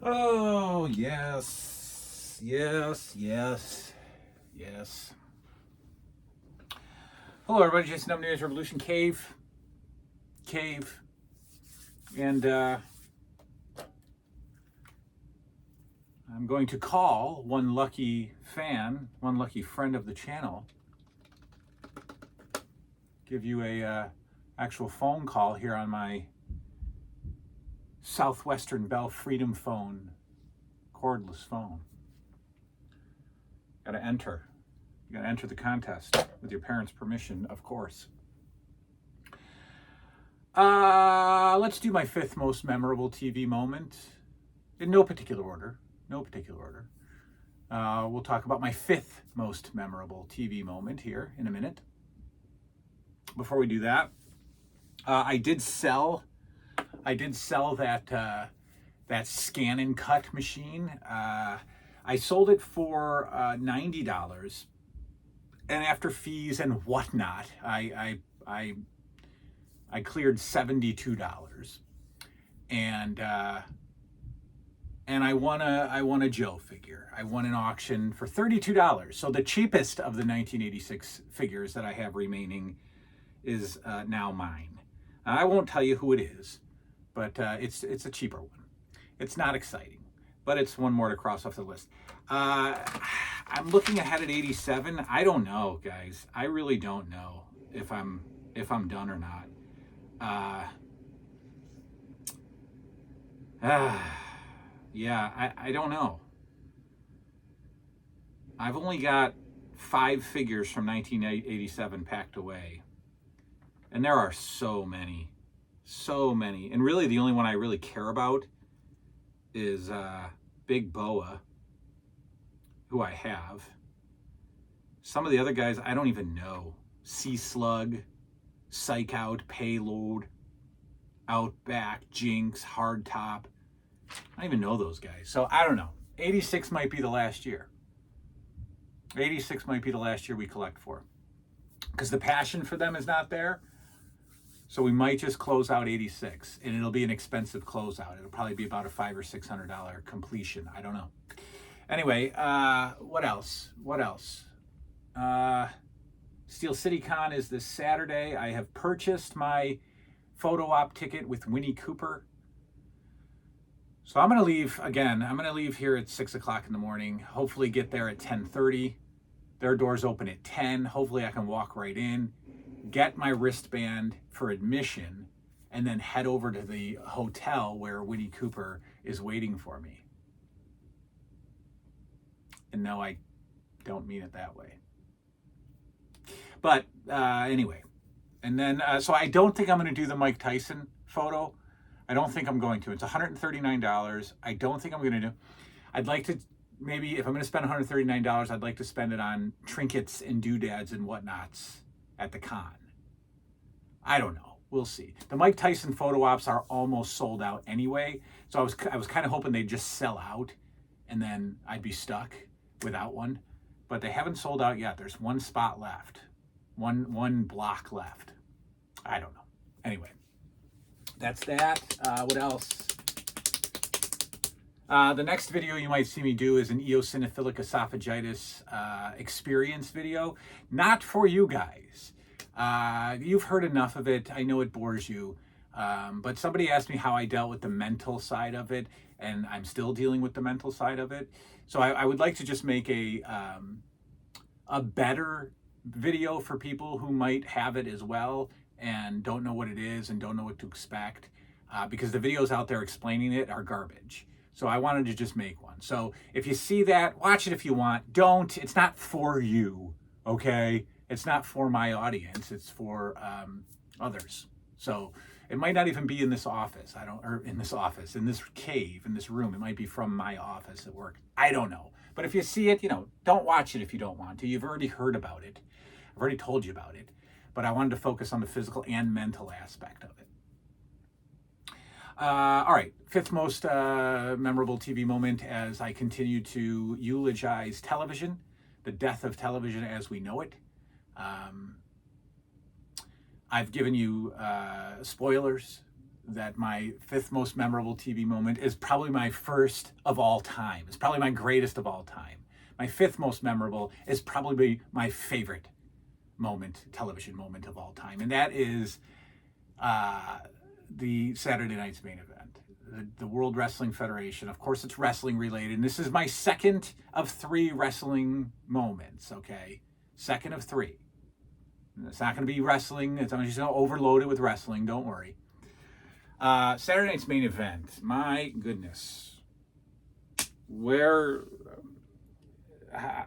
Oh, yes. Yes, yes, yes. Hello, everybody. Jason W. News Revolution Cave. And I'm going to call one lucky fan, one lucky friend of the channel, give you a actual phone call here on my Southwestern Bell Freedom Phone, cordless phone. Gotta enter. You gotta enter the contest with your parents' permission, of course. Let's do my fifth most memorable TV moment in no particular order. We'll talk about my fifth most memorable TV moment here in a minute. Before we do that, I did sell that scan and cut machine. I sold it for $90, and after fees and whatnot, I cleared $72, and I won a Joe figure. I won an auction for $32. So the cheapest of the 1986 figures that I have remaining is now mine. I won't tell you who it is, but it's a cheaper one. It's not exciting, but it's one more to cross off the list. I'm looking ahead at 87. I don't know, guys. I really don't know if I'm done or not. Yeah, I don't know. I've only got 5 figures from 1987 packed away. And there are so many. And really the only one I really care about is Big Boa, who I have. Some of the other guys I don't even know. Sea Slug, Psych Out, Payload, Outback, Jinx, Hardtop. I don't even know those guys. So I don't know. 86 might be the last year. 86 might be the last year we collect for. Because the passion for them is not there. So we might just close out 86, and it'll be an expensive closeout. It'll probably be about a $500 or $600 completion. I don't know. Anyway, what else? Steel City Con is this Saturday. I have purchased my photo op ticket with Winnie Cooper. So I'm going to leave here at 6 o'clock in the morning. Hopefully get there at 10:30. Their doors open at 10. Hopefully I can walk right in, get my wristband for admission, and then head over to the hotel where Winnie Cooper is waiting for me. And no, I don't mean it that way. But anyway, and then, so I don't think I'm going to do the Mike Tyson photo. I don't think I'm going to. It's $139. I don't think I'm going to do. I'd like to, maybe if I'm going to spend $139, I'd like to spend it on trinkets and doodads and whatnots at the con. I don't know. We'll see. The Mike Tyson photo ops are almost sold out anyway. So I was kind of hoping they'd just sell out and then I'd be stuck without one. But they haven't sold out yet. There's one spot left. One block left. I don't know. Anyway, that's that. What else? The next video you might see me do is an eosinophilic esophagitis experience video. Not for you guys. You've heard enough of it. I know it bores you. But somebody asked me how I dealt with the mental side of it, and I'm still dealing with the mental side of it. So I would like to just make a better video for people who might have it as well and don't know what it is and don't know what to expect, because the videos out there explaining it are garbage. So I wanted to just make one. So if you see that, watch it if you want. Don't. It's not for you, okay? It's not for my audience. It's for others. So it might not even be in this office. In this cave, in this room. It might be from my office at work. I don't know. But if you see it, don't watch it if you don't want to. You've already heard about it. I've already told you about it. But I wanted to focus on the physical and mental aspect of it. All right, fifth most memorable TV moment as I continue to eulogize television, the death of television as we know it. I've given you spoilers that my fifth most memorable TV moment is probably my first of all time. It's probably my greatest of all time. My fifth most memorable is probably my favorite television moment of all time, and that is the Saturday night's main event. The World Wrestling Federation. Of course, it's wrestling related, and this is my second of 3 wrestling moments, okay? Second of 3. It's not going to be wrestling. I'm just going to overload it with wrestling. Don't worry. Saturday night's main event. My goodness. Where, how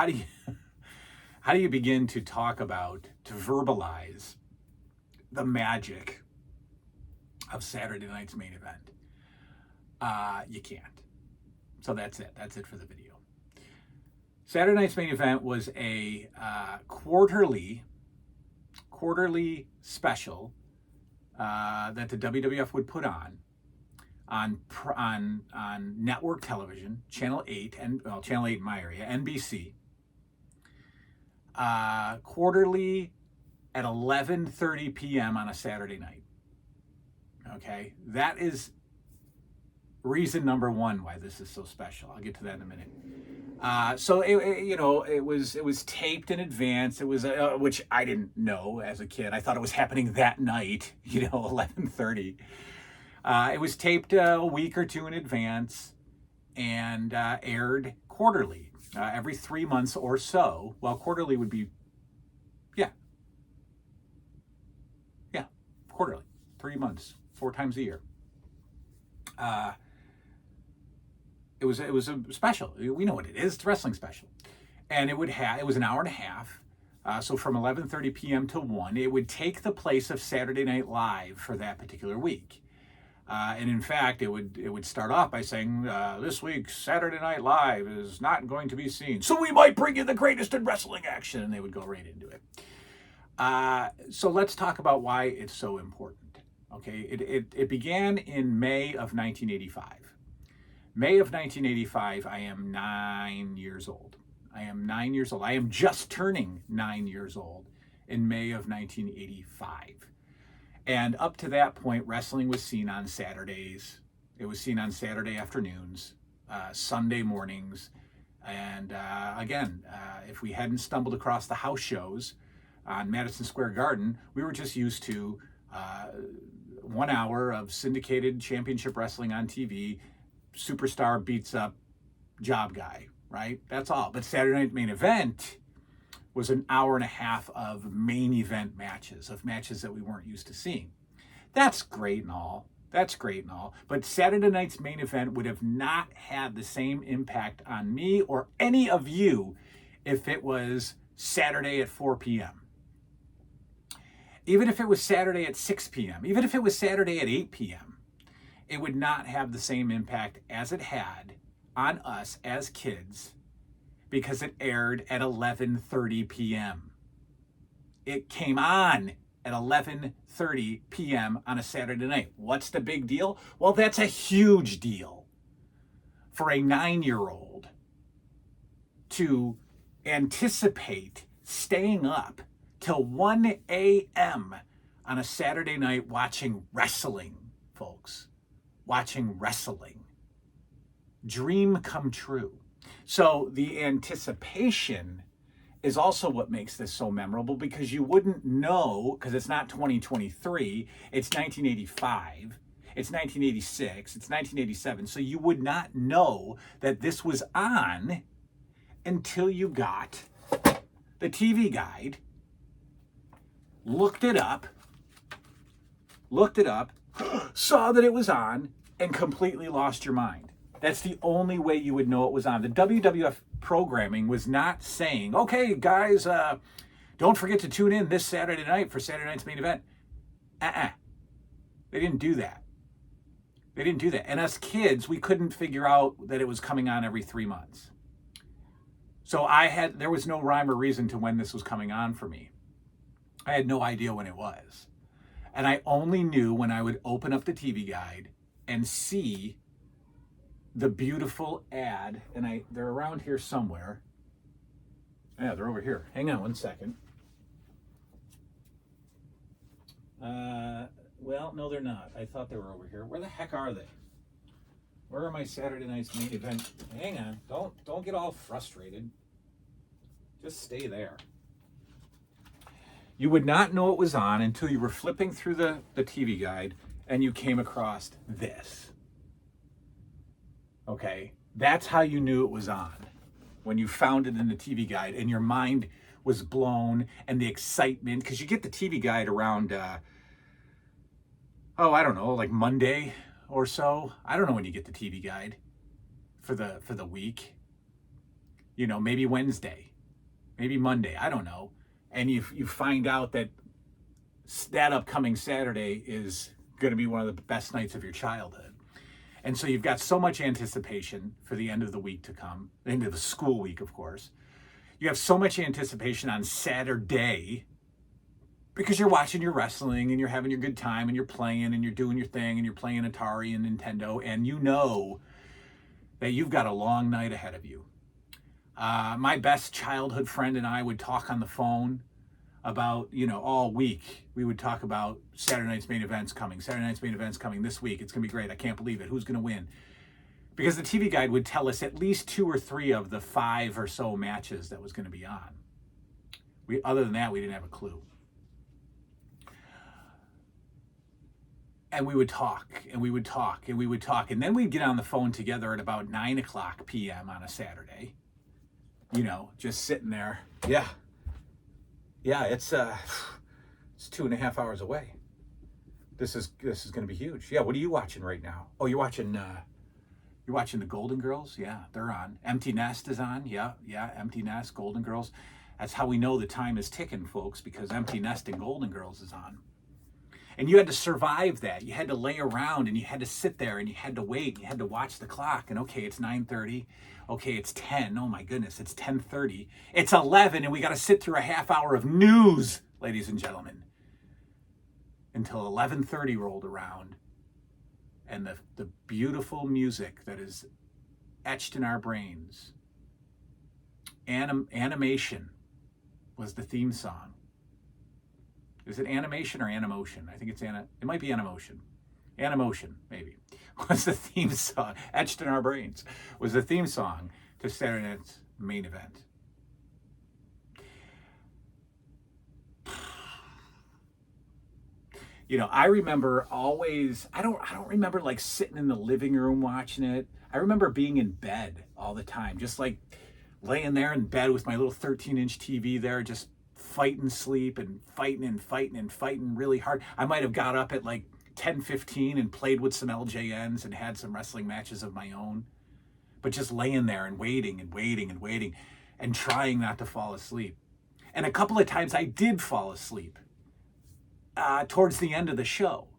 do you begin to talk about, to verbalize the magic of Saturday night's main event? You can't. So that's it. That's it for the video. Saturday night's main event was a quarterly special that the WWF would put on network television, Channel 8, and Channel 8 in my area, NBC, quarterly at 11:30 p.m. on a Saturday night. Okay, that is reason number 1 why this is so special. I'll get to that in a minute. So it was taped in advance. It was which I didn't know as a kid. I thought it was happening that night. 11:30. It was taped a week or 2 in advance and aired quarterly, every 3 months or so. Well, quarterly would be, quarterly, 3 months, 4 times a year. It was a special. We know what it is. It's a wrestling special, and it was an hour and a half. So from 11:30 p.m. to 1, it would take the place of Saturday Night Live for that particular week. And in fact, it would start off by saying, this week's Saturday Night Live is not going to be seen, so we might bring you the greatest in wrestling action, and they would go right into it. So let's talk about why it's so important. Okay, it began in May of 1985. May of 1985, I am 9 years old. I am just turning 9 years old in May of 1985. And up to that point, wrestling was seen on Saturdays. It was seen on Saturday afternoons, Sunday mornings. And again, if we hadn't stumbled across the house shows on Madison Square Garden, we were just used to 1 hour of syndicated championship wrestling on TV. Superstar beats up job guy, right? That's all. But Saturday Night Main Event was an hour and a half of main event matches, of matches that we weren't used to seeing. That's great and all. But Saturday Night's Main Event would have not had the same impact on me or any of you if it was Saturday at 4 p.m. Even if it was Saturday at 6 p.m., even if it was Saturday at 8 p.m., it would not have the same impact as it had on us as kids because it aired at 11:30 p.m. It came on at 11:30 p.m. on a Saturday night. What's the big deal? Well, that's a huge deal for a 9-year-old to anticipate staying up till 1 a.m. on a Saturday night watching wrestling, folks. Watching wrestling. Dream come true. So the anticipation is also what makes this so memorable, because you wouldn't know, because it's not 2023, it's 1985, it's 1986, it's 1987, so you would not know that this was on until you got the TV guide, looked it up, saw that it was on, and completely lost your mind. That's the only way you would know it was on. The WWF programming was not saying, okay, guys, don't forget to tune in this Saturday night for Saturday Night's Main Event. They didn't do that. And us kids, we couldn't figure out that it was coming on every 3 months. So there was no rhyme or reason to when this was coming on for me. I had no idea when it was. And I only knew when I would open up the TV guide and see the beautiful ad, and they're around here somewhere. Yeah, they're over here. Hang on one second. Well, no, they're not. I thought they were over here. Where the heck are they? Where are my Saturday night's main event? Hang on. Don't get all frustrated. Just stay there. You would not know it was on until you were flipping through the TV guide and you came across this. Okay? That's how you knew it was on. When you found it in the TV guide and your mind was blown and the excitement, because you get the TV guide around, I don't know, like Monday or so. I don't know when you get the TV guide for the week. You know, maybe Wednesday, maybe Monday, I don't know. And you find out that upcoming Saturday is going to be one of the best nights of your childhood. And so you've got so much anticipation for the end of the week to come, the end of the school week, of course. You have so much anticipation on Saturday because you're watching your wrestling and you're having your good time and you're playing and you're doing your thing and you're playing Atari and Nintendo, and you know that you've got a long night ahead of you. My best childhood friend and I would talk on the phone about, all week. We would talk about Saturday night's main events coming. Saturday night's main events coming this week. It's going to be great. I can't believe it. Who's going to win? Because the TV guide would tell us at least 2 or 3 of the 5 or so matches that was going to be on. Other than that, we didn't have a clue. And we would talk, and we would talk, and we would talk. And then we'd get on the phone together at about 9 o'clock p.m. on a Saturday. Just sitting there. Yeah, it's 2.5 hours away. This is going to be huge. Yeah, what are you watching right now? Oh, you're watching the Golden Girls? Yeah, they're on. Empty Nest is on. Yeah, Empty Nest, Golden Girls. That's how we know the time is ticking, folks, because Empty Nest and Golden Girls is on. And you had to survive that. You had to lay around and you had to sit there and you had to wait. You had to watch the clock. And okay, it's 9:30. Okay, it's 10. Oh my goodness, it's 10:30. It's 11 and we got to sit through a half hour of news, ladies and gentlemen. Until 11:30 rolled around. And the beautiful music that is etched in our brains. Animation was the theme song. Is it animation or Animotion? I think it might be Animotion. Animotion, maybe, was the theme song, etched in our brains, was the theme song to Saturday night's main event. I remember always, I don't remember like sitting in the living room watching it. I remember being in bed all the time, just like laying there in bed with my little 13-inch TV there, just fighting sleep and fighting really hard. I might have got up at like 10:15 and played with some LJNs and had some wrestling matches of my own, but just laying there and waiting and trying not to fall asleep. And a couple of times I did fall asleep towards the end of the show.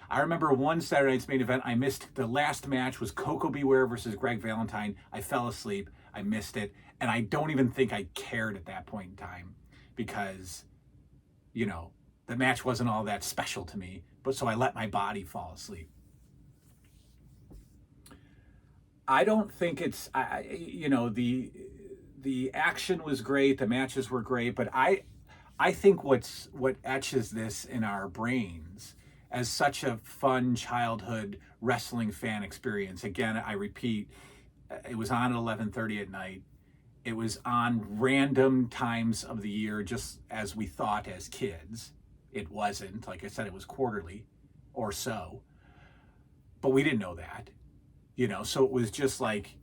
I remember one Saturday night's main event, I missed the last match was Coco Beware versus Greg Valentine. I fell asleep, I missed it, and I don't even think I cared at that point in time because, the match wasn't all that special to me, but so I let my body fall asleep. I don't think it's, the action was great, the matches were great, but I think what etches this in our brains as such a fun childhood wrestling fan experience. Again, I repeat, it was on at 11:30 at night. It was on random times of the year, just as we thought as kids. It wasn't. Like I said, it was quarterly or so. But we didn't know that, so it was just like,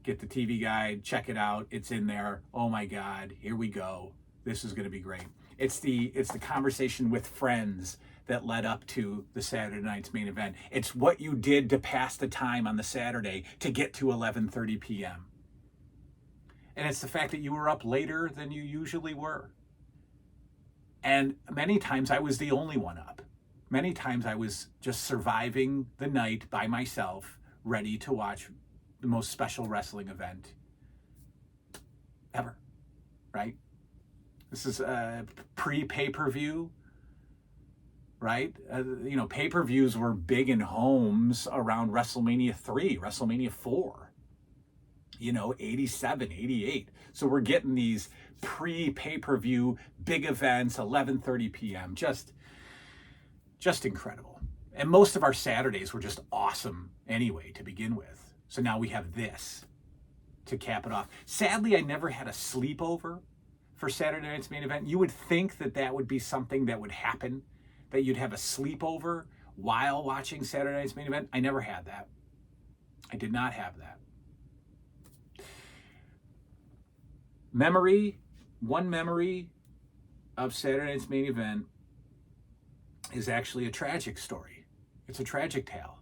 get the TV guide, check it out. It's in there. Oh my God, here we go. This is going to be great. It's the conversation with friends that led up to the Saturday night's main event. It's what you did to pass the time on the Saturday to get to 11:30 p.m. And it's the fact that you were up later than you usually were. And many times I was the only one up. Many times I was just surviving the night by myself, ready to watch the most special wrestling event ever, right? This is pre-pay-per-view, right? Pay-per-views were big in homes around WrestleMania 3, WrestleMania 4. 87, 88. So we're getting these pre-pay-per-view big events, 11:30 p.m. Just incredible. And most of our Saturdays were just awesome anyway to begin with. So now we have this to cap it off. Sadly, I never had a sleepover for Saturday night's main event. You would think that that would be something that would happen, that you'd have a sleepover while watching Saturday night's main event. I never had that. I did not have that. One memory of Saturday night's main event is actually a tragic story. It's a tragic tale.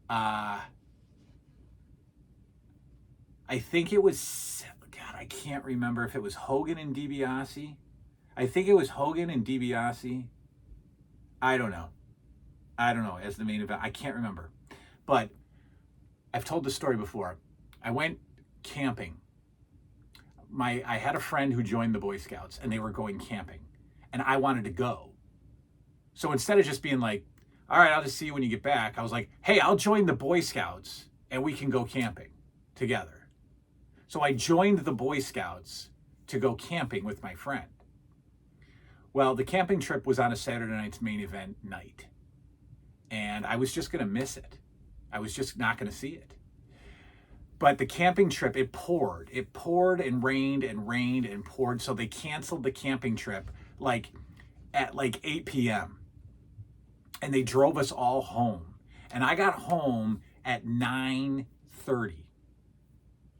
I think it was, God, I can't remember if it was Hogan and DiBiase. I think it was Hogan and DiBiase. I don't know as the main event. I can't remember. But I've told this story before. I went camping. I had a friend who joined the Boy Scouts and they were going camping and I wanted to go. So instead of just being like, all right, I'll just see you when you get back, I was like, hey, I'll join the Boy Scouts and we can go camping together. So I joined the Boy Scouts to go camping with my friend. Well, the camping trip was on a Saturday night's main event night. And I was just going to miss it. I was just not going to see it. But the camping trip, it poured. It poured and rained and rained and poured. So they canceled the camping trip at 8 p.m. And they drove us all home. And I got home at 9:30.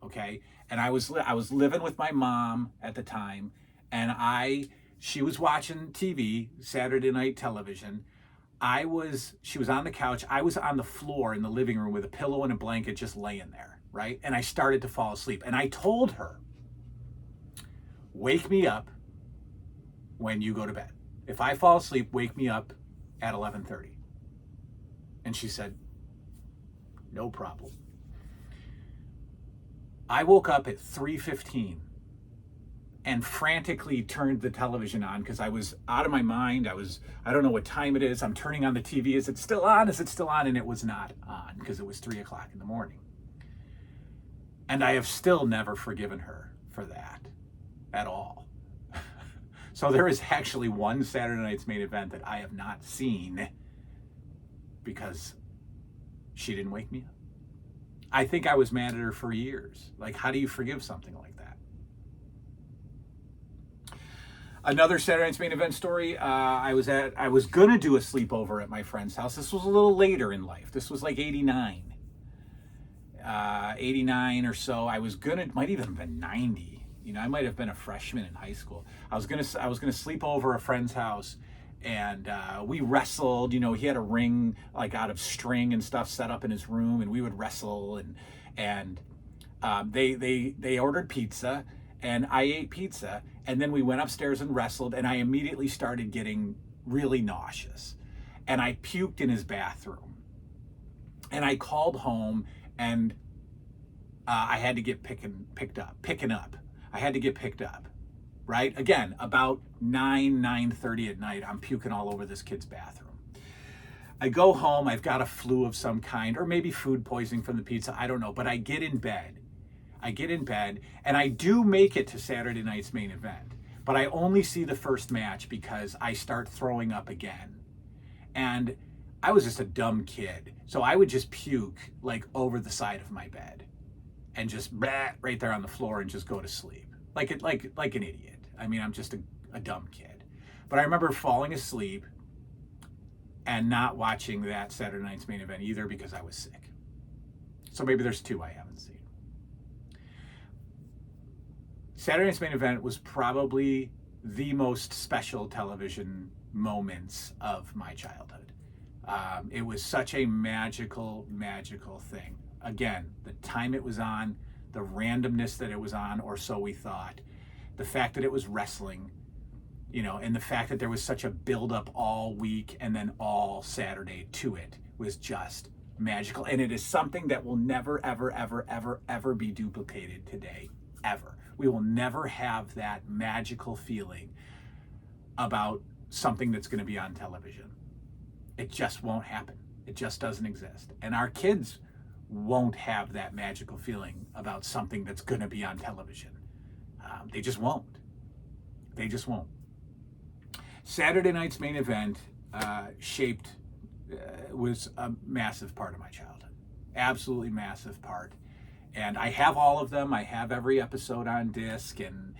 Okay? And I was living with my mom at the time. And she was watching TV, Saturday night television. She was on the couch. I was on the floor in the living room with a pillow and a blanket just laying there, right? And I started to fall asleep. And I told her, wake me up when you go to bed. If I fall asleep, wake me up at 11:30. And she said, no problem. I woke up at 3:15 and frantically turned the television on because I was out of my mind. I don't know what time it is. I'm turning on the TV. Is it still on? Is it still on? And it was not on because it was 3 o'clock in the morning. And I have still never forgiven her for that at all. So there is actually one Saturday night's main event that I have not seen because she didn't wake me up. I think I was mad at her for years. Like, how do you forgive something like that? Another Saturday night's main event story. I was gonna do a sleepover at my friend's house. This was a little later in life. This was like 89 or so. Might even have been 90. I might have been a freshman in high school. I was gonna sleep over a friend's house, and we wrestled. He had a ring like out of string and stuff set up in his room, and we would wrestle. And they ordered pizza, and I ate pizza, and then we went upstairs and wrestled, and I immediately started getting really nauseous, and I puked in his bathroom, and I called home, and I had to get picked up. I had to get picked up, right? Again, about 9:30 at night, I'm puking all over this kid's bathroom. I go home, I've got a flu of some kind, or maybe food poisoning from the pizza, I don't know, but I get in bed, and I do make it to Saturday night's main event, but I only see the first match because I start throwing up again. And I was just a dumb kid, so I would just puke like over the side of my bed and just right there on the floor and just go to sleep like an idiot. I mean, I'm just a dumb kid. But I remember falling asleep and not watching that Saturday night's main event either because I was sick. So maybe there's two I haven't seen. Saturday night's main event was probably the most special television moments of my childhood. It was such a magical thing. Again, the time it was on, the randomness that it was on, or so we thought, the fact that it was wrestling, and the fact that there was such a buildup all week and then all Saturday to it was just magical. And it is something that will never, ever, ever, ever, ever be duplicated today, ever. We will never have that magical feeling about something that's going to be on television. It just won't happen. It just doesn't exist. And our kids won't have that magical feeling about something that's going to be on television. They just won't. Saturday night's main event shaped was a massive part of my childhood. Absolutely massive part. And I have all of them. I have every episode on disc, and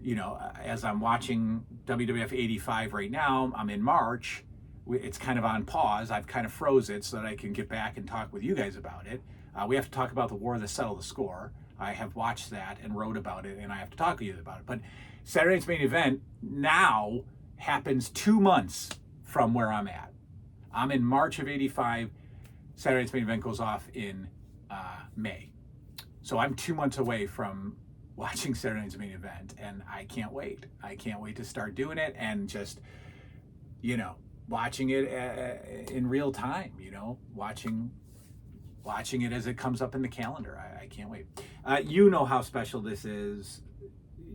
you know, as I'm watching WWF 85 right now, I'm in March. It's kind of on pause. I've kind of froze it so that I can get back and talk with you guys about it. We have to talk about the War that Settled the Score. I have watched that and wrote about it, and I have to talk to you about it. But Saturday Night's Main Event now happens 2 months from where I'm at. I'm in March of 85. Saturday Night's Main Event goes off in May. So I'm 2 months away from watching Saturday Night's Main Event, and I can't wait. I can't wait to start doing it and just, you know, watching it in real time, you know, watching it as it comes up in the calendar. I can't wait. You know how special this is.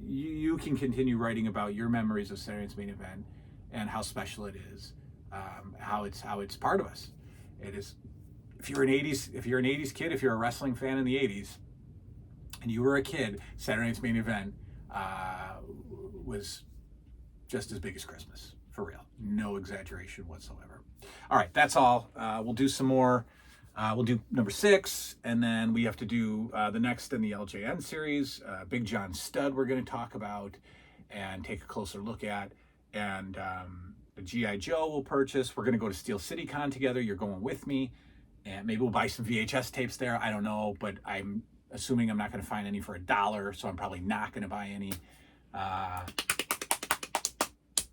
You can continue writing about your memories of Saturday Night's Main Event and how special it is, how it's part of us. It is. If you're an 80s kid, if you're a wrestling fan in the 80s, and you were a kid, Saturday Night's Main Event was just as big as Christmas, for real. No exaggeration whatsoever. All right, that's all. We'll do some more. We'll do number 6, and then we have to do the next in the LJN series. Big John Studd we're going to talk about and take a closer look at. And the G.I. Joe we'll purchase. We're going to go to Steel City Con together. You're going with me. And maybe we'll buy some VHS tapes there. I don't know, but I'm assuming I'm not going to find any for $1, so I'm probably not going to buy any.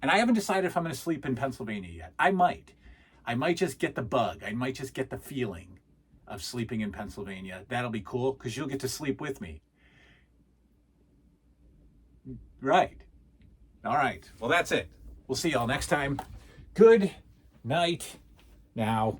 And I haven't decided if I'm going to sleep in Pennsylvania yet. I might just get the bug. I might just get the feeling of sleeping in Pennsylvania. That'll be cool because you'll get to sleep with me. Right. All right. Well, that's it. We'll see y'all next time. Good night now.